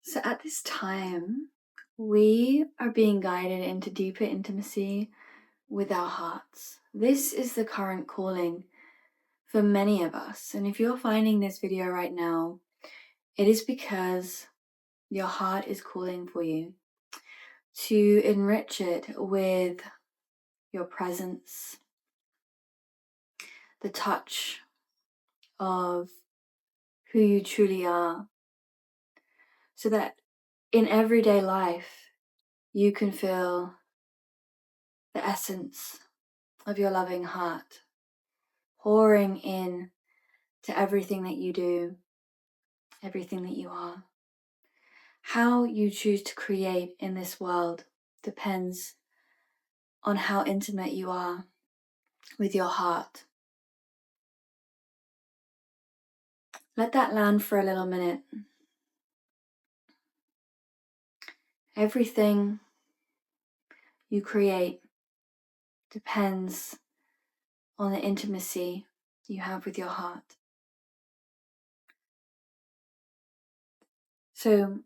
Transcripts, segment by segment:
So at this time, we are being guided into deeper intimacy with our hearts. This is the current calling for many of us. And if you're finding this video right now, it is because your heart is calling for you to enrich it with your presence, the touch of who you truly are, so that in everyday life, you can feel the essence of your loving heart pouring in to everything that you do, everything that you are. How you choose to create in this world depends on how intimate you are with your heart. Let that land for a little minute. Everything you create depends on the intimacy you have with your heart. So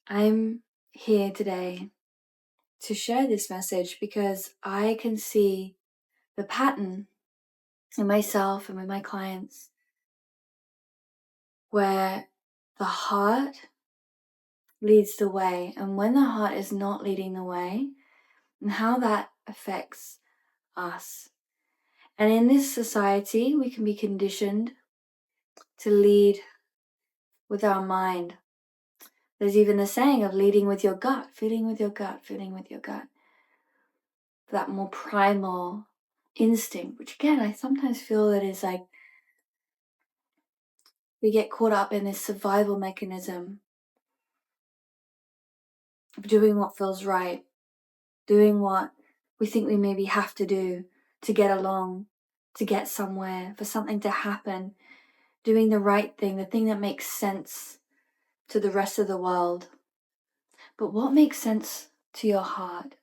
I'm here today to share this message because I can see the pattern in myself and with my clients where the heart leads the way, and when the heart is not leading the way, and how that affects us. And in this society, we can be conditioned to lead with our mind. There's even the saying of leading with your gut, feeling with your gut, feeling with your gut. That more primal instinct, which again, I sometimes feel that is like we get caught up in this survival mechanism of doing what feels right, doing what we think we maybe have to do to get along, to get somewhere, for something to happen, doing the right thing, the thing that makes sense to the rest of the world. But what makes sense to your heart?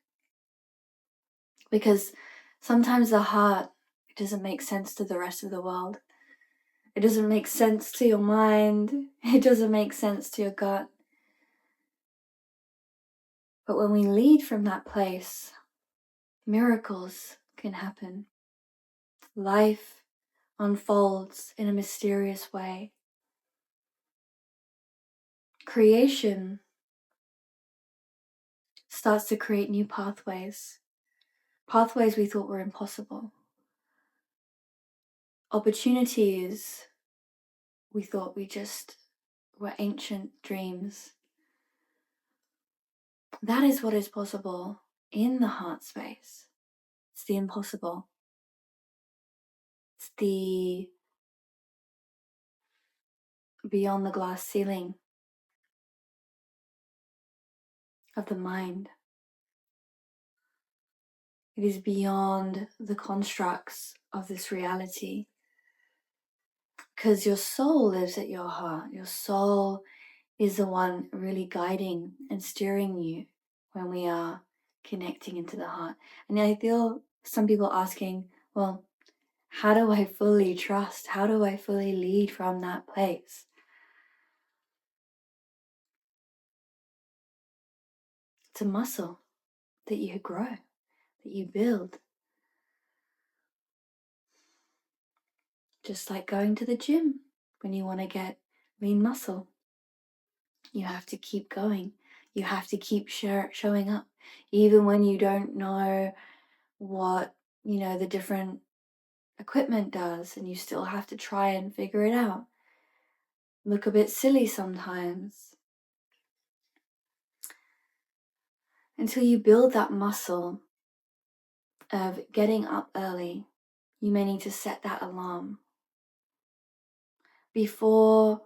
Because sometimes the heart, it doesn't make sense to the rest of the world. It doesn't make sense to your mind. It doesn't make sense to your gut. But when we lead from that place, miracles can happen. Life unfolds in a mysterious way. Creation starts to create new pathways we thought were impossible. Opportunities we thought we just were ancient dreams. That is what is possible in the heart space. It's the impossible. It's the beyond the glass ceiling of the mind. It is beyond the constructs of this reality. Because your soul lives at your heart. Your soul is the one really guiding and steering you when we are connecting into the heart. And I feel some people asking, well, how do I fully trust? How do I fully lead from that place? It's a muscle that you grow, that you build. Just like going to the gym when you want to get lean muscle. You have to keep going. You have to keep showing up. Even when you don't know what, the different equipment does, and you still have to try and figure it out. Look a bit silly sometimes. Until you build that muscle of getting up early, you may need to set that alarm. Before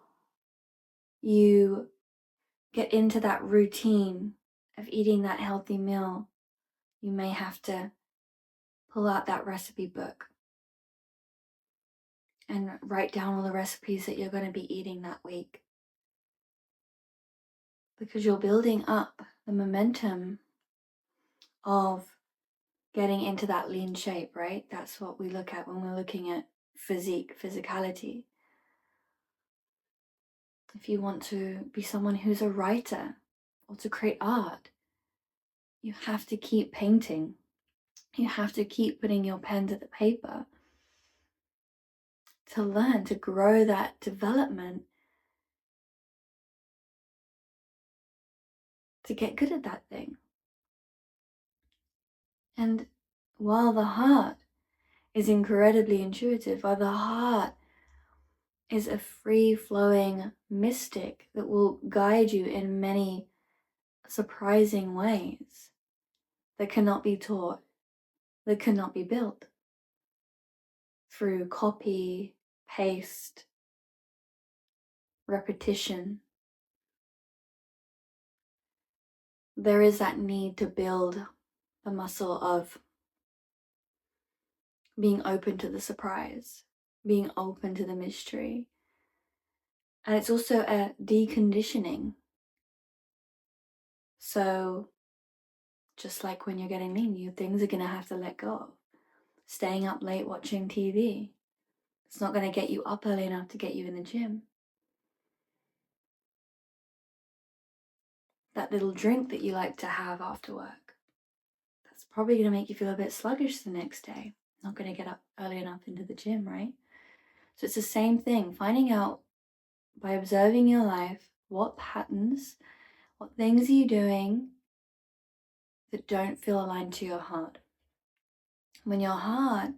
you get into that routine of eating that healthy meal, you may have to pull out that recipe book and write down all the recipes that you're going to be eating that week. Because you're building up the momentum of getting into that lean shape, right? That's what we look at when we're looking at physicality. If you want to be someone who's a writer or to create art, you have to keep painting. You have to keep putting your pen to the paper to learn, to grow that development, to get good at that thing. And while the heart is incredibly intuitive, while the heart is a free-flowing mystic that will guide you in many surprising ways that cannot be taught, that cannot be built through copy, paste, repetition. There is that need to build the muscle of being open to the surprise, being open to the mystery. And it's also a deconditioning. So just like when you're getting lean, you things are going to have to let go of. Staying up late watching TV, it's not going to get you up early enough to get you in the gym. That little drink that you like to have after work, that's probably going to make you feel a bit sluggish the next day. Not going to get up early enough into the gym, right? So it's the same thing, finding out by observing your life, what patterns, what things are you doing that don't feel aligned to your heart. When your heart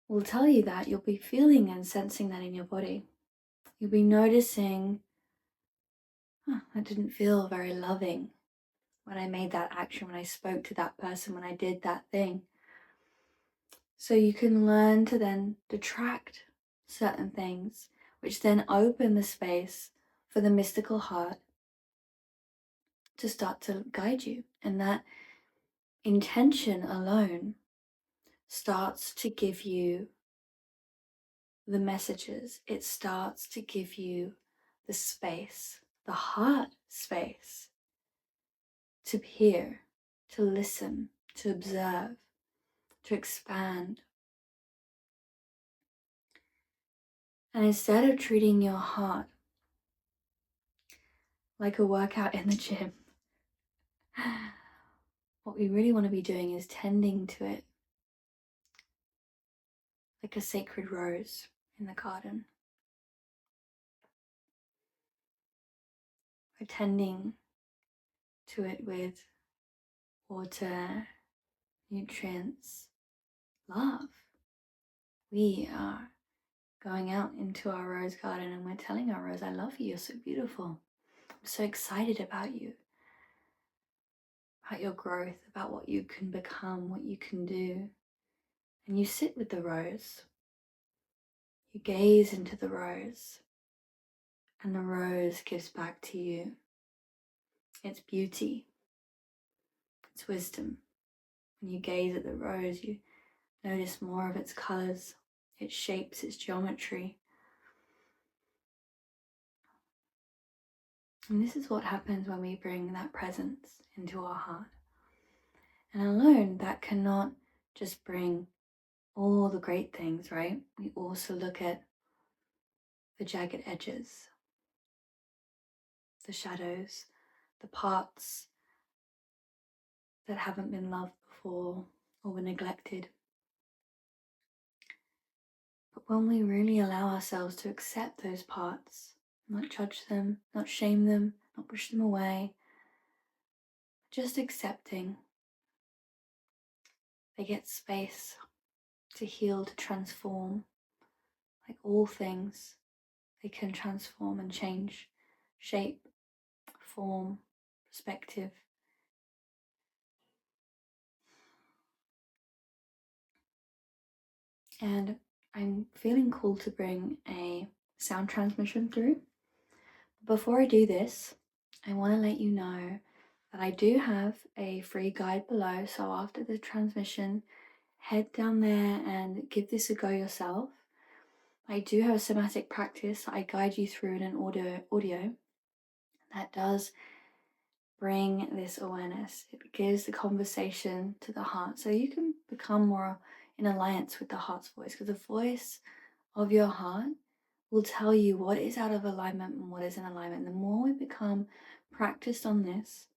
will tell you that, you'll be feeling and sensing that in your body. You'll be noticing, that didn't feel very loving when I made that action, when I spoke to that person, when I did that thing. So you can learn to then detract certain things, which then open the space for the mystical heart to start to guide you. And that intention alone starts to give you the messages. It starts to give you the space, the heart space to hear, to listen, to observe, to expand. And instead of treating your heart like a workout in the gym, what we really want to be doing is tending to it like a sacred rose in the garden. We're tending to it with water, nutrients, love. We are going out into our rose garden and we're telling our rose, I love you, you're so beautiful. I'm so excited about you, about your growth, about what you can become, what you can do. And you sit with the rose, you gaze into the rose, and the rose gives back to you its beauty, its wisdom. When you gaze at the rose, you notice more of its colors, its shapes, its geometry. And this is what happens when we bring that presence into our heart. And alone, that cannot just bring all the great things, right? We also look at the jagged edges, the shadows, the parts that haven't been loved before or were neglected. But when we really allow ourselves to accept those parts, not judge them, not shame them, not push them away, just accepting, they get space to heal, to transform. Like all things, they can transform and change shape, form, perspective. And I'm feeling called to bring a sound transmission through. Before I do this, I want to let you know that I do have a free guide below. So after the transmission, head down there and give this a go yourself. I do have a somatic practice I guide you through in an audio that does bring this awareness. It gives the conversation to the heart so you can become more in alliance with the heart's voice, because the voice of your heart will tell you what is out of alignment and what is in alignment. The more we become practiced on this,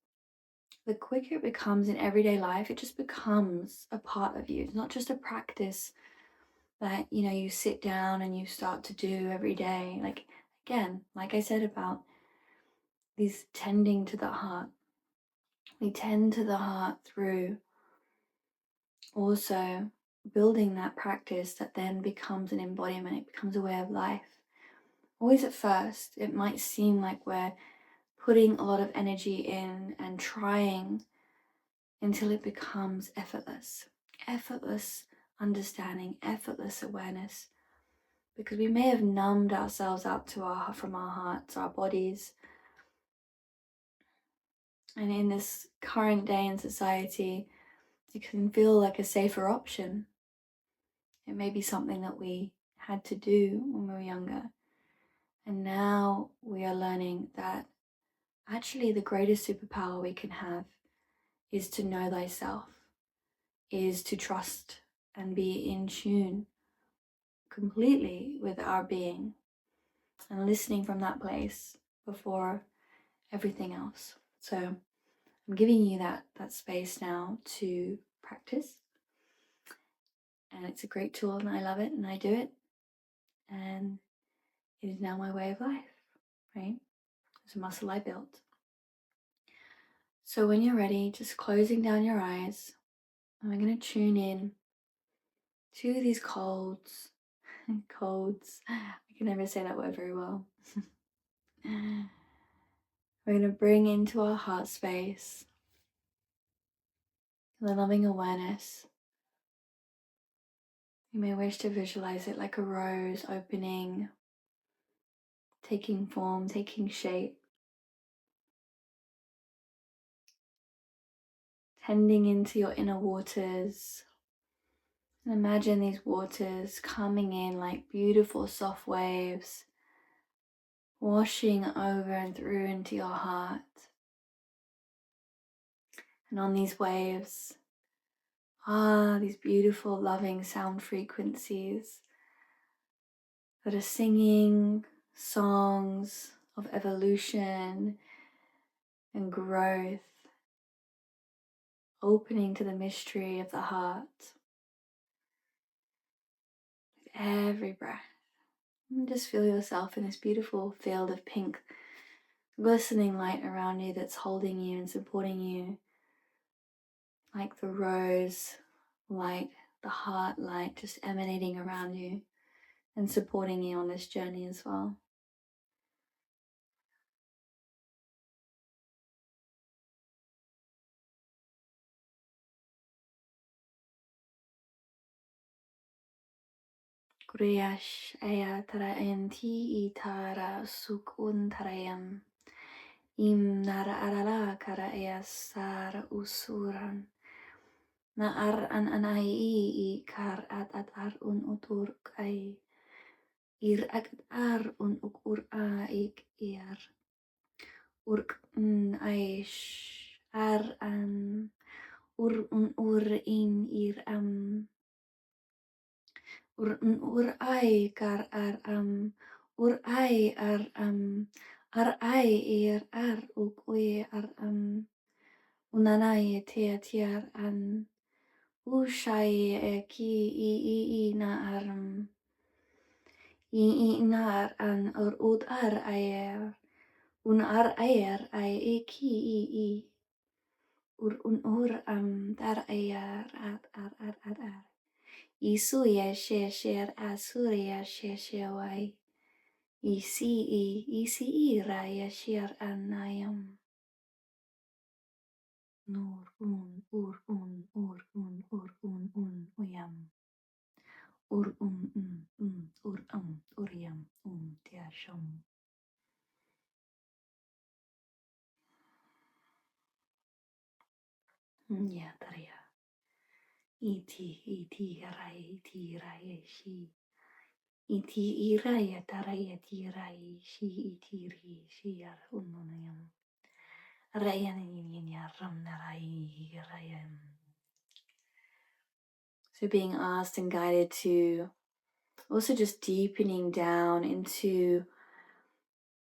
the quicker it becomes in everyday life. It just becomes a part of you. It's not just a practice that, you know, you sit down and you start to do every day. Like, again, like I said about these tending to the heart, we tend to the heart through also building that practice that then becomes an embodiment. It becomes a way of life. Always at first, it might seem like we're putting a lot of energy in and trying until it becomes effortless. Effortless understanding, effortless awareness. Because we may have numbed ourselves out to from our hearts, our bodies. And in this current day in society, it can feel like a safer option. It may be something that we had to do when we were younger. And now we are learning that actually the greatest superpower we can have is to know thyself, is to trust and be in tune completely with our being and listening from that place before everything else. So I'm giving you that space now to practice. And it's a great tool and I love it and I do it. And it is now my way of life, right? It's a muscle I built. So when you're ready, just closing down your eyes, and we're going to tune in to these codes. Codes. I can never say that word very well. We're going to bring into our heart space the loving awareness. You may wish to visualize it like a rose opening, taking form, taking shape, tending into your inner waters. And imagine these waters coming in like beautiful soft waves, washing over and through into your heart. And on these waves are these beautiful loving sound frequencies that are singing songs of evolution and growth, opening to the mystery of the heart with every breath. And just feel yourself in this beautiful field of pink, glistening light around you that's holding you and supporting you, like the rose light, the heart light just emanating around you and supporting you on this journey as well. Kuriyash ayatara enti itara sukun tarayam im nara arala kara ayasara usuran na ar an anai I kar at ar un utur kai ir at ar un ukur a ik ir urk aish ar an ur un ur in ir ur ai kar ar ur ai ar ai ir ar uk ue ar unanai te tiar an ushai ki I na ar I nar an ur ud ar air un ar air ai e ki I ur un ur dar air ar Isuya share asuria share wai. Isi raya share anayam. Nur ur uyam. Ur uryam tiasham. Ya taria. Iti raya shi. Iti iraya taraya tirai shi itiri shiar ununayam. Rayan ram narai rayan. So being asked and guided to Also just deepening down into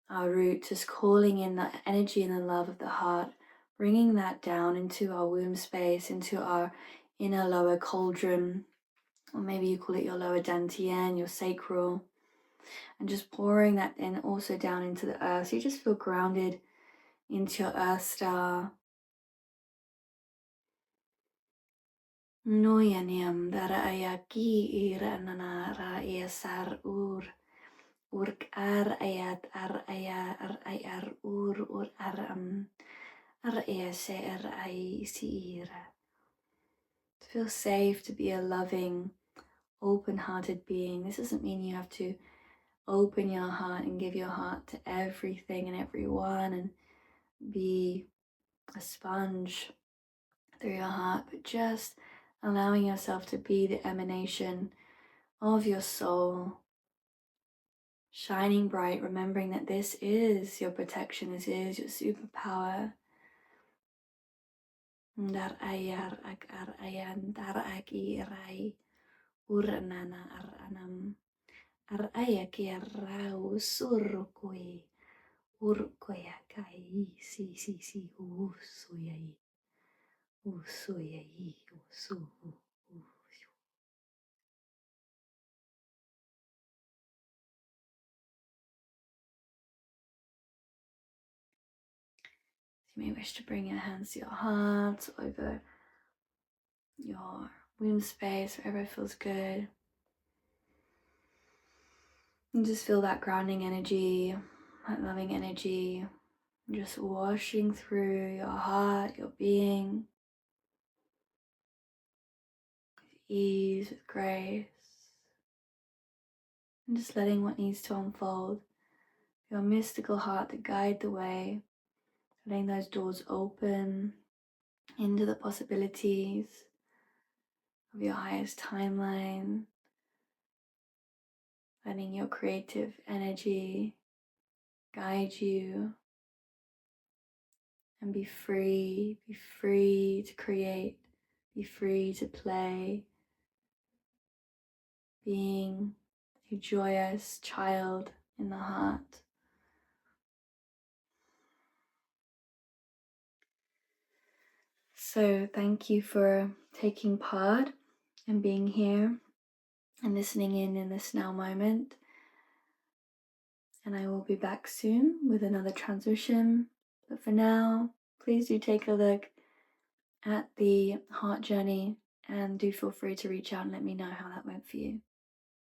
our root, just calling in the energy and the love of the heart, bringing that down into our womb space, into our inner lower cauldron, or maybe you call it your lower dantian, your sacral, and just pouring that in also down into the earth. So you just feel grounded into your earth star. Noyaniam dara ayaki iranana ra esar urk ar ayat ar aya ar ayar ur ar ese ar ai siira. Feel safe to be a loving, open-hearted being. This doesn't mean you have to open your heart and give your heart to everything and everyone and be a sponge through your heart, but just allowing yourself to be the emanation of your soul, shining bright, remembering that this is your protection, this is your superpower. Dar ayar ak ar ayan dar ak irai uranana ar anam ar ayaki arau surukoi urkoya kai si usuyai usuyai usu. You may wish to bring your hands to your heart, over your womb space, wherever it feels good. And just feel that grounding energy, that loving energy, just washing through your heart, your being, with ease, with grace. And just letting what needs to unfold, your mystical heart to guide the way, letting those doors open into the possibilities of your highest timeline, letting your creative energy guide you and be free to create, be free to play, being a joyous child in the heart. So thank you for taking part and being here and listening in this now moment. And I will be back soon with another transmission. But for now, please do take a look at the heart journey and do feel free to reach out and let me know how that went for you.